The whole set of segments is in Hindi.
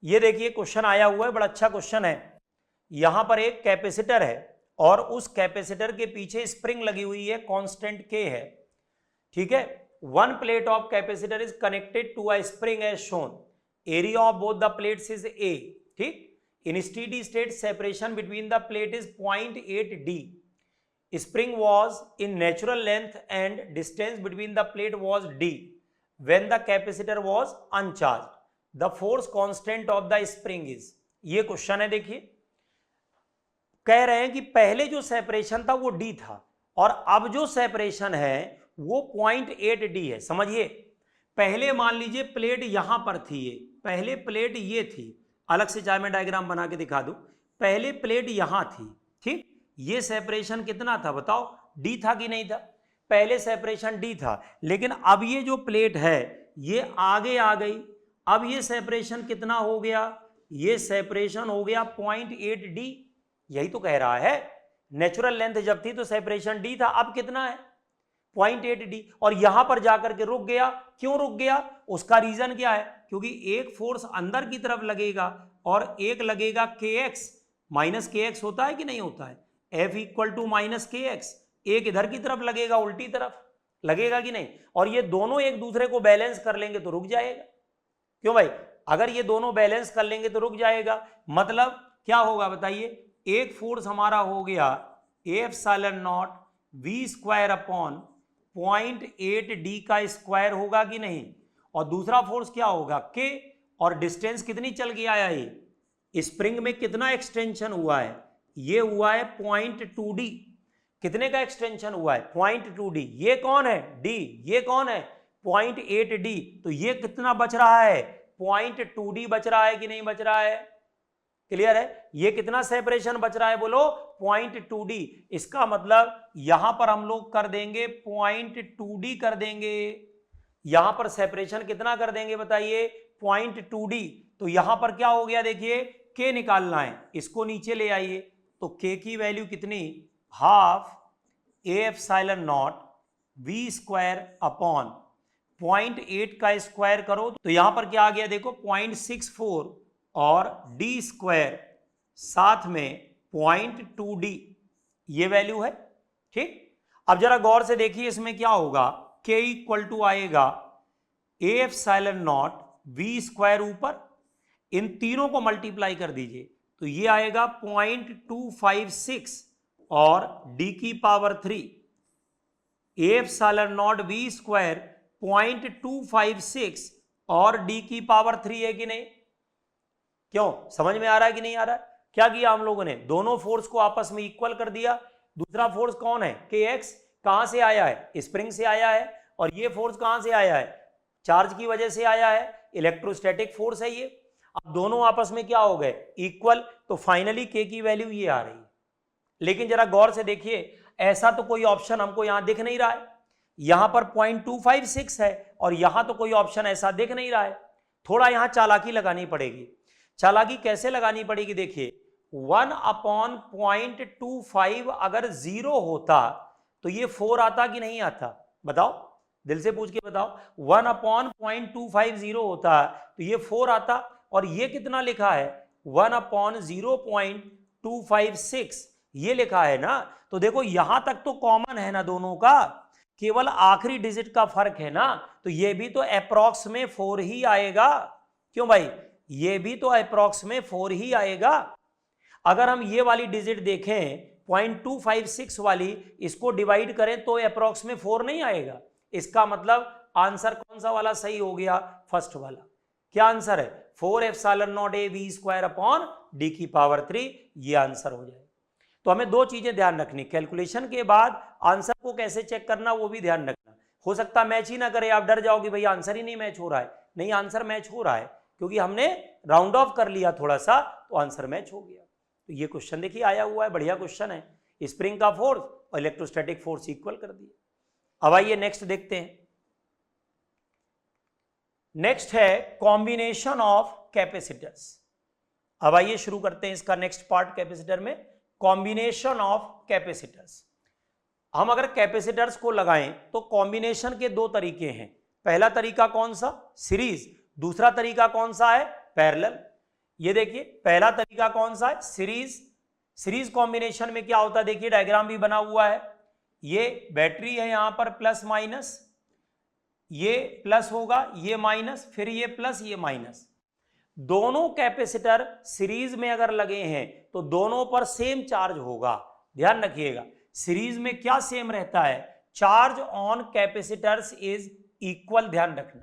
ये देखिए क्वेश्चन आया हुआ है, बड़ा अच्छा क्वेश्चन है। यहां पर एक कैपेसिटर है और उस कैपेसिटर के पीछे स्प्रिंग लगी हुई है, कांस्टेंट के है, ठीक है। One plate of capacitor is connected to a spring as shown, area of both the plates is A, ठीक। In steady state separation between the plate is 0.8 d. Spring was in natural length and distance between the plate was d when the capacitor was uncharged. The force constant of the spring is, ये क्वेश्चन है। देखिए कह रहे हैं कि पहले जो सेपरेशन था वो d था और अब जो सेपरेशन है वो 0.8 d है। समझिए, पहले मान लीजिए प्लेट यहां पर थी, ये पहले प्लेट ये थी, अलग से चाहे मैं डायग्राम बना के दिखा दूं। पहले प्लेट यहां थी, ठीक। ये सेपरेशन कितना था बताओ, डी था कि नहीं था? पहले सेपरेशन डी था, लेकिन अब ये जो प्लेट है ये आगे आ गई। अब ये सेपरेशन कितना हो गया? ये सेपरेशन हो गया 0.8 डी। यही तो कह रहा है, नेचुरल लेंथ जब थी तो सेपरेशन डी था, अब कितना है? 0.8 डी। और यहां पर जाकर के रुक गया। क्यों रुक गया? उसका रीजन क्या है? क्योंकि एक फोर्स अंदर की तरफ लगेगा और एक लगेगा के एक्स, माइनस के एक्स होता है कि नहीं होता है? F इक्वल टू माइनस के एक्स, एक इधर की तरफ लगेगा, उल्टी तरफ लगेगा कि नहीं? और ये दोनों एक दूसरे को बैलेंस कर लेंगे तो रुक जाएगा। क्यों भाई? अगर ये दोनों बैलेंस कर लेंगे तो रुक जाएगा। मतलब क्या होगा बताइए? एक फोर्स हमारा हो गया F∁0 v square upon 0.8 d का स्क्वायर होगा कि नहीं? और दूसरा फोर्स क्या होगा? K। और डिस्टेंस कितनी चल के आया? ये स्प्रिंग में कितना एक्सटेंशन हुआ है? ये हुआ है 0.2 d। कितने का एक्सटेंशन हुआ है? 0.2 d। ये कौन है? d। ये कौन है? 0.8 d। तो ये कितना बच रहा है? 0.2 d बच रहा है कि नहीं बच रहा है? क्लियर है? ये कितना सेपरेशन बच रहा है बोलो? 0.2 d। इसका मतलब यहां पर हम लोग कर देंगे 0.2 d कर देंगे। यहां पर सेपरेशन कितना कर देंगे बताइए? 0.2 d। तो यहां पर क्या हो गया? देखिए k निकालना है, इसको नीचे ले आइए। तो k की वैल्यू कितनी? Half F∁0 v square upon 0.8 का स्क्वायर करो तो यहां पर क्या आ गया? देखो 0.64 और d स्क्वायर साथ में 0.2 d, ये वैल्यू है, ठीक। अब जरा गौर से देखिए इसमें क्या होगा? k इक्वल टू आएगा F∁0 v स्क्वायर, ऊपर इन तीनों को मल्टीप्लाई कर दीजिए तो ये आएगा 0.256 और d की पावर 3। F∁0 v स्क्वायर 0.256 और d की पावर 3 है कि नहीं? क्यों? समझ में आ रहा है कि नहीं आ रहा है? क्या किया हम लोगों ने? दोनों फोर्स को आपस में इक्वल कर दिया। दूसरा फोर्स कौन है? के एक्स। कहां से आया है? स्प्रिंग से आया है। और ये फोर्स कहां से आया है? चार्ज की वजह से आया है, इलेक्ट्रोस्टैटिक फोर्स है ये। अब दोनों आपस में क्या हो गए? इक्वल। तो फाइनली के की वैल्यू ये आ रही है। लेकिन जरा गौर से देखिए, ऐसा तो कोई ऑप्शन हमको यहां दिख नहीं रहा है। यहां पर 0.256 है और यहां तो कोई ऑप्शन ऐसा दिख नहीं रहा है। थोड़ा यहां चालाकी लगानी पड़ेगी। चालाकी कैसे लगानी पड़ेगी? देखिए 1/0.25 अगर 0 होता तो ये 4 आता कि नहीं आता? बताओ, दिल से पूछ के बताओ। 1/0.250 होता तो ये 4 आता। और ये कितना लिखा है? 1/0.256 ये लिखा है ना। तो देखो यहां तक तो कॉमन है ना दोनों का, केवल आखिरी डिजिट का फर्क है ना। तो ये भी तो अप्रॉक्स में 4 ही आएगा। क्यों भाई? ये भी तो अप्रॉक्स में 4 ही आएगा। अगर हम ये वाली डिजिट देखें 0.256 वाली, इसको डिवाइड करें तो अप्रॉक्स में 4 नहीं आएगा। इसका मतलब आंसर कौन सा वाला सही हो गया? फर्स्ट वाला। क्या आंसर है? 4F∁0 a v square upon d की पावर 3, ये आंसर हो जाए। तो हमें दो चीजें ध्यान रखनी, कैलकुलेशन के बाद आंसर को कैसे चेक करना वो भी ध्यान रखना। हो सकता मैच ही ना करे, आप डर जाओगे भाई आंसर ही नहीं मैच हो रहा है। नहीं, आंसर मैच हो रहा है क्योंकि हमने राउंड ऑफ कर लिया थोड़ा सा, तो आंसर मैच हो गया। तो ये क्वेश्चन देखिए आया हुआ है, बढ़िया क्वेश्चन है। स्प्रिंग का फोर्स और इलेक्ट्रोस्टैटिक फोर्स इक्वल कर दिए। अब आइए नेक्स्ट देखते हैं। नेक्स्ट है कॉम्बिनेशन ऑफ कैपेसिटर्स। अब आइए शुरू करते हैं इसका नेक्स्ट पार्ट कैपेसिटर में, कॉम्बिनेशन ऑफ कैपेसिटर्स। हम अगर कैपेसिटर्स को लगाएं तो कॉम्बिनेशन के दो तरीके हैं। पहला तरीका कौन सा? सीरीज। दूसरा तरीका कौन सा है? पैरेलल। ये देखिए पहला तरीका कौन सा है, सीरीज कॉम्बिनेशन में क्या होता है, देखिए डायग्राम भी बना हुआ है, ये बैटरी है यहां पर प्लस माइनस, ये प्लस होगा, ये माइनस, फिर ये प्लस, ये माइनस। दोनों कैपेसिटर सीरीज में अगर लगे हैं तो दोनों पर सेम चार्ज होगा, ध्यान रखिएगा। सीरीज में क्या सेम रहता है, charge on capacitors is equal, ध्यान रखना।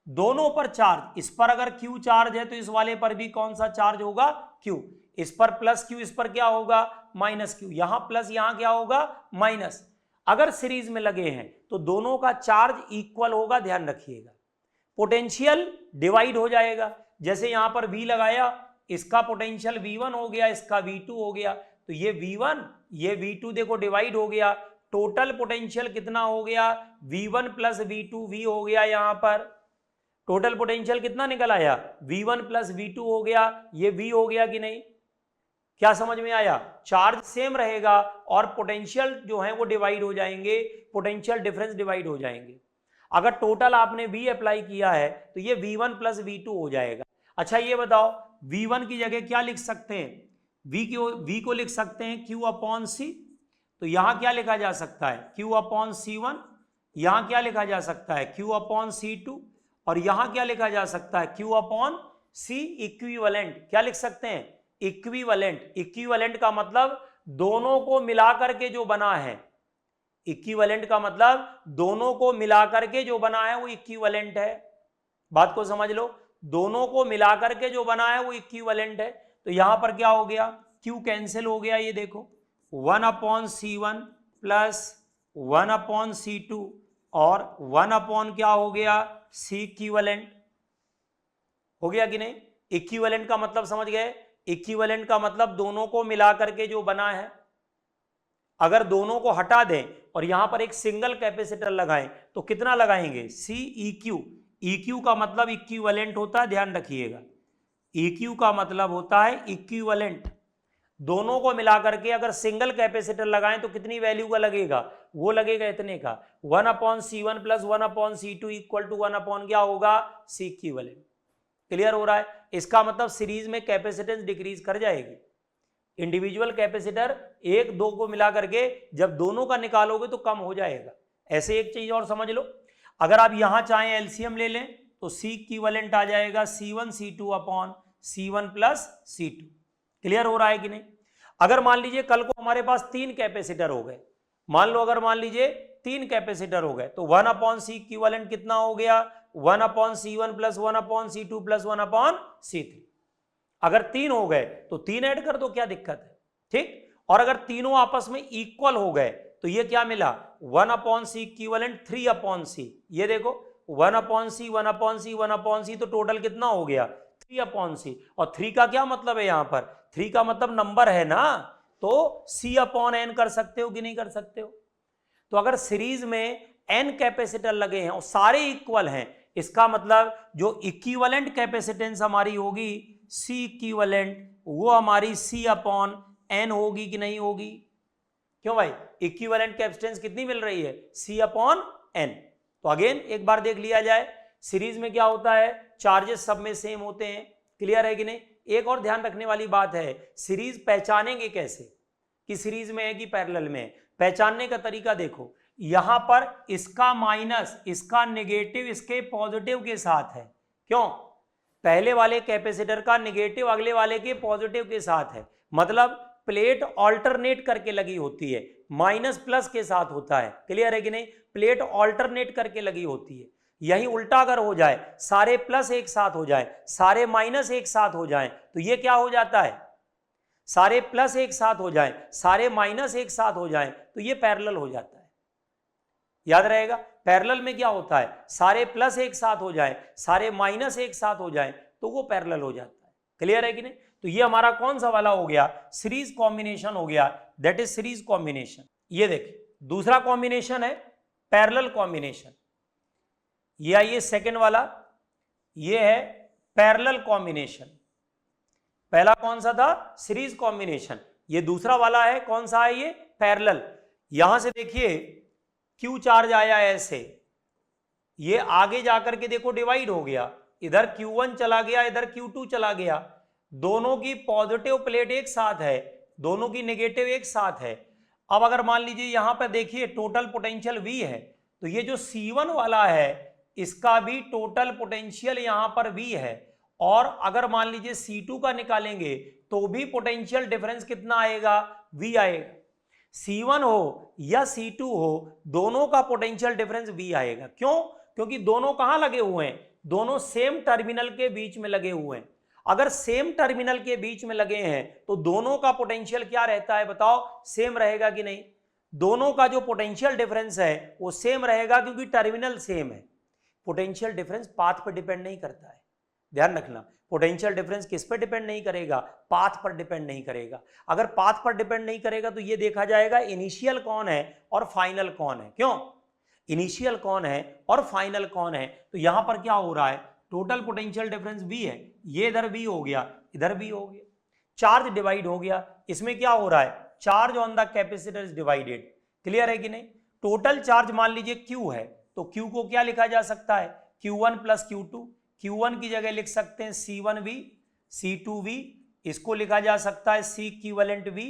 दोनों पर चार्ज, इस पर अगर Q चार्ज है तो इस वाले पर भी कौन सा चार्ज होगा, Q। इस पर प्लस Q, इस पर क्या होगा, माइनस Q। यहां प्लस, यहां क्या होगा, माइनस। अगर सीरीज में लगे हैं तो दोनों का चार्ज इक्वल होगा, ध्यान रखिएगा। पोटेंशियल डिवाइड हो जाएगा, जैसे यहां पर V लगाया, इसका पोटेंशियल V1 हो गया, इसका V2 हो गया, तो ये V1 ये V2 देखो डिवाइड हो गया, टोटल पोटेंशियल कितना हो गया, V1 प्लस V2 V हो गया, यहां पर टोटल पोटेंशियल कितना निकल आया, V1 प्लस V2 हो गया, ये V हो गया कि नहीं, क्या समझ में आया। चार्ज सेम रहेगा और पोटेंशियल जो है वो डिवाइड हो जाएंगे, पोटेंशियल डिफरेंस डिवाइड हो जाएंगे। अगर टोटल आपने V अप्लाई किया है तो ये V1 प्लस V2 हो जाएगा। अच्छा ये बताओ, V1 की जगह क्या लिख सकते हैं, V को लिख सकते हैं Q अपॉन C, तो यहां क्या लिखा जा सकता है, Q अपॉन C1, यहां क्या लिखा जा सकता है, Q अपॉन C2, और यहां क्या लिखा जा सकता है, Q अपॉन C इक्विवेलेंट। क्या लिख सकते हैं, इक्विवेलेंट। इक्विवेलेंट का मतलब दोनों को मिलाकर के जो बना है, इक्विवेलेंट का मतलब दोनों को मिलाकर के जो बना है वो इक्विवेलेंट है। बात को समझ लो, दोनों को मिलाकर के जो बना है वो इक्विवेलेंट है। तो यहां पर क्या हो गया, Q कैंसिल हो गया, ये देखो 1 upon C1 plus 1 upon C2 और 1 अपॉन क्या हो गया, C इक्विवेलेंट। हो गया कि नहीं। इक्विवेलेंट का मतलब समझ गए, इक्विवेलेंट का मतलब दोनों को मिला करके जो बना है। अगर दोनों को हटा दें और यहां पर एक सिंगल कैपेसिटर लगाएं तो कितना लगाएंगे, CEQ। EQ का मतलब इक्विवेलेंट होता है, ध्यान रखिएगा। EQ का मतलब होता है इक्विवेलेंट। दोनों को मिलाकर के अगर सिंगल कैपेसिटर लगाएं तो कितनी वैल्यू का लगेगा, वो लगेगा इतने का, 1 upon C1 plus 1 upon C2 equal to 1 upon क्या होगा, C इक्विवेलेंट। क्लियर हो रहा है। इसका मतलब सीरीज में कैपेसिटेंस डिक्रीज कर जाएगी। इंडिविजुअल कैपेसिटर एक दो को मिला करके जब दोनों का निकालोगे तो कम हो जाएगा। ऐसे एक चीज और समझ लो, अगर आप यहां चाहें एलसीएम ले लें तो C इक्विवेलेंट आ जाएगा C1 C2 upon C1 plus C2। Clear हो रहा है कि नहीं। अगर मान लीजिए कल को हमारे पास 3 कैपेसिटर हो गए, मान लो अगर मान लीजिए 3 कैपेसिटर हो गए तो 1 अपॉन C इक्विवेलेंट कितना हो गया, 1 upon C1 plus 1 upon C2 plus 1 upon C3। अगर 3 हो गए तो 3 ऐड कर दो, क्या दिक्कत है, ठीक। और अगर तीनों आपस में इक्वल हो गए तो ये क्या मिला, 1 upon C equivalent 3 upon C। ये देखो 1 upon C 1 upon C 1 upon C, तो टोटल कितना हो गया, 3 अपॉन C। और 3 का क्या मतलब है, यहां पर 3 का मतलब नंबर है ना, तो C अपॉन n कर सकते हो कि नहीं कर सकते हो। तो अगर सीरीज में n कैपेसिटर लगे हैं और सारे इक्वल हैं, इसका मतलब जो इक्विवेलेंट कैपेसिटेंस हमारी होगी C इक्विवेलेंट, वो हमारी C अपॉन n होगी कि नहीं होगी। क्यों भाई, इक्विवेलेंट कैपेसिटेंस कितनी मिल रही है, C अपॉन n। तो अगेन एक बार देख लिया जाए, सीरीज में क्या होता है, चार्जेस सब में सेम होते हैं। क्लियर है कि नहीं। एक और ध्यान रखने वाली बात है, सीरीज पहचानेंगे कैसे कि सीरीज में है कि पैरेलल में है। पहचानने का तरीका देखो, यहां पर इसका माइनस, इसका नेगेटिव इसके पॉजिटिव के साथ है। क्यों, पहले वाले कैपेसिटर का नेगेटिव अगले वाले के पॉजिटिव के साथ है, मतलब प्लेट ऑल्टरनेट करके लगी होती है, माइनस प्लस के साथ होता है। क्लियर है कि नहीं, प्लेट ऑल्टरनेट करके लगी होती है। यही उल्टा अगर हो जाए, सारे प्लस एक साथ हो जाए, सारे माइनस एक साथ हो जाए, तो ये क्या हो जाता है, सारे प्लस एक साथ हो जाए, सारे माइनस एक साथ हो जाए, तो ये पैरेलल हो जाता है। याद रहेगा, पैरेलल में क्या होता है, सारे प्लस एक साथ हो जाए, सारे माइनस एक साथ हो जाए, तो वो पैरेलल हो जाता है। क्लियर है कि नहीं। तो ये हमारा कौन सा वाला हो गया, सीरीज कॉम्बिनेशन हो गया, दैट इज सीरीज कॉम्बिनेशन। ये देखिए दूसरा कॉम्बिनेशन है पैरेलल कॉम्बिनेशन। ये आइए सेकंड वाला, ये है पैरेलल कॉम्बिनेशन। पहला कौन सा था, सीरीज कॉम्बिनेशन। ये दूसरा वाला है, कौन सा है ये, पैरेलल। यहां से देखिए Q चार्ज आया ऐसे, ये आगे जाकर के देखो डिवाइड हो गया, इधर Q1 चला गया, इधर Q2 चला गया। दोनों की पॉजिटिव प्लेट एक साथ है, दोनों की नेगेटिव एक साथ है। अब अगर मान लीजिए यहां पर देखिए टोटल पोटेंशियल V है, तो ये जो C1 वाला है इसका भी टोटल पोटेंशियल यहां पर V है, और अगर मान लीजिए C2 का निकालेंगे तो भी पोटेंशियल डिफरेंस कितना आएगा, V आएगा। C1 हो या C2 हो, दोनों का पोटेंशियल डिफरेंस V आएगा। क्यों? क्योंकि दोनों कहां लगे हुए हैं, दोनों सेम टर्मिनल के बीच में लगे हुए हैं। अगर सेम टर्मिनल के बीच में लगे हैं तो दोनों का पोटेंशियल क्या रहता है बताओ, सेम रहेगा कि नहीं? दोनों का जो पोटेंशियल डिफरेंस है वो सेम रहेगा क्योंकि टर्मिनल सेम है। पोटेंशियल डिफरेंस पाथ पर डिपेंड नहीं करता है, ध्यान रखना। पोटेंशियल डिफरेंस किस पर डिपेंड नहीं करेगा, पाथ पर डिपेंड नहीं करेगा। अगर पाथ पर डिपेंड नहीं करेगा तो ये देखा जाएगा इनिशियल कौन है और फाइनल कौन है। क्यों? इनिशियल कौन है और फाइनल कौन है। तो यहां पर क्या हो रहा है, टोटल पोटेंशियल डिफरेंस V है, ये इधर V हो गया, इधर V हो गया, चार्ज डिवाइड हो गया। इसमें क्या हो रहा है, charge on the capacitor is divided. Clear है कि नहीं? टोटल चार्ज मान लीजिए Q है, तो Q को क्या लिखा जा सकता है, Q1 प्लस Q2। Q1 की जगह लिख सकते हैं C1V, C2V, इसको लिखा जा सकता है C इक्विवेलेंट V।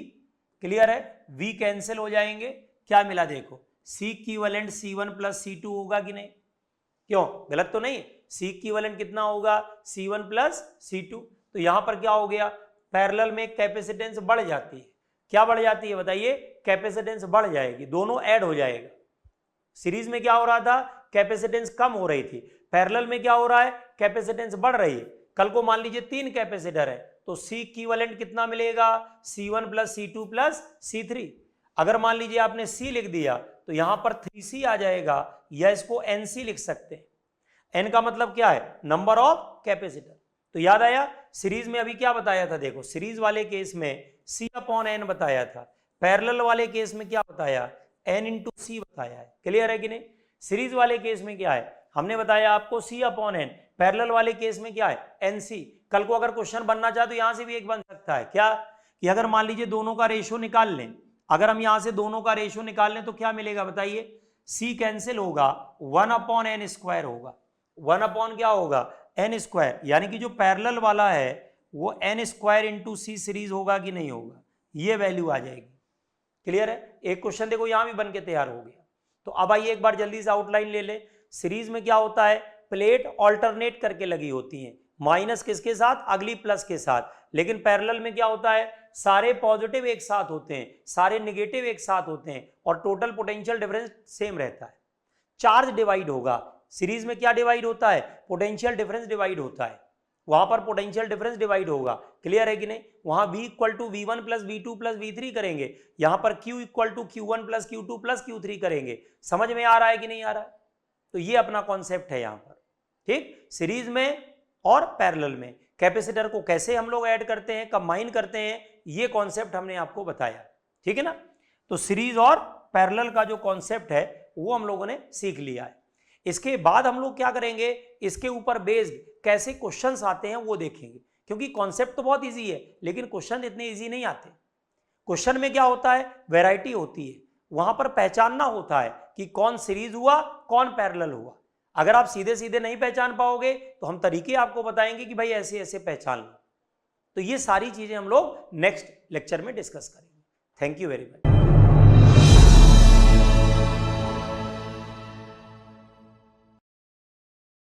क्लियर है? V कैंसिल हो जाएंगे, क्या मिला देखो, C equivalent C1 plus C2 होगा कि नहीं? क्यों, गलत तो नहीं? C इक्विवेलेंट कितना होगा, C1 प्लस C2। तो यहां पर क्या हो गया, पैरेलल में कैपेसिटेंस बढ़ जाती है। क्या बढ़ जाती है बताइए, कैपेसिटेंस बढ़ जाएगी, दोनों ऐड हो जाएगा। सीरीज में क्या हो रहा था, कैपेसिटेंस कम हो रही थी, पैरेलल में क्या हो रहा है, कैपेसिटेंस बढ़ रही है। कल को मान लीजिए 3 कैपेसिटर है तो C इक्विवेलेंट कितना मिलेगा, C1 plus C2 plus C3। अगर मान लीजिए आपने C लिख दिया तो यहां पर 3C आ जाएगा, या इसको NC लिख सकते हैं। N का मतलब क्या है, नंबर ऑफ कैपेसिटर। तो याद आया, सीरीज में अभी क्या बताया था, देखो सीरीज वाले केस में C/N बताया था, पैरेलल वाले केस में क्या बताया, N/C बताया है। क्लियर है कि नहीं? सीरीज वाले केस में क्या है, हमने बताया आपको C/N, पैरेलल वाले केस में क्या है, NC। कल को अगर क्वेश्चन बनना चाहे तो यहां से भी एक बन सकता है, क्या कि अगर मान लीजिए दोनों का रेशियो निकाल लें, अगर हम यहां से दोनों का रेशियो निकाल लें तो क्या मिलेगा बताइए, C कैंसिल होगा, 1/n² होगा। 1 क्या होगा, n², यानी कि जो पैरेलल वाला है वो n² × C सीरीज होगा कि नहीं होगा, ये वैल्यू आ जाएगी। क्लियर है? एक क्वेश्चन देखो यहां भी बन के तैयार हो गया। तो अब आइए एक बार जल्दी से आउटलाइन ले ले। सीरीज में क्या होता है, प्लेट ऑल्टरनेट करके लगी होती हैं, माइनस किसके साथ, अगली प्लस के साथ। लेकिन पैरेलल में क्या होता है, सारे पॉजिटिव एक साथ होते हैं, सारे नेगेटिव एक साथ होते हैं, और टोटल पोटेंशियल डिफरेंस सेम रहता है। चार्ज डिवाइड होगा, सीरीज में क्या डिवाइड होता है, पोटेंशियल डिफरेंस डिवाइड होता है, वहां पर पोटेंशियल डिफरेंस डिवाइड होगा। क्लियर है कि नहीं? वहां V = V1 plus V2 plus V3 करेंगे, यहां पर Q = Q1 plus Q2 plus Q3 करेंगे। समझ में आ रहा है कि नहीं आ रहा है? तो ये अपना कॉन्सेप्ट है यहां पर, ठीक। सीरीज में और पैरेलल में कैपेसिटर को कैसे हम लोग ऐड करते हैं, कंबाइन करते हैं, ये कॉन्सेप्ट हमने आपको बताया, ठीक है ना। तो सीरीज और पैरेलल का जो कॉन्सेप्ट है वो हम लोगों ने सीख लिया है। इसके बाद हम लोग क्या करेंगे, इसके ऊपर बेस्ड कैसे क्वेश्चंस आते हैं वो देखेंगे, क्योंकि कॉन्सेप्ट तो बहुत इजी है लेकिन क्वेश्चन इतने इजी नहीं आते। क्वेश्चन में क्या होता है, वैरायटी होती है, वहां पर पहचानना होता है कि कौन सीरीज हुआ कौन पैरेलल हुआ। अगर आप सीधे सीधे नहीं पहचान पाओगे तो हम तरीके आपको बताएंगे कि भाई ऐसे ऐसे पहचान लो। तो ये सारी चीजें हम लोग नेक्स्ट लेक्चर में डिस्कस करेंगे। Thank you very much.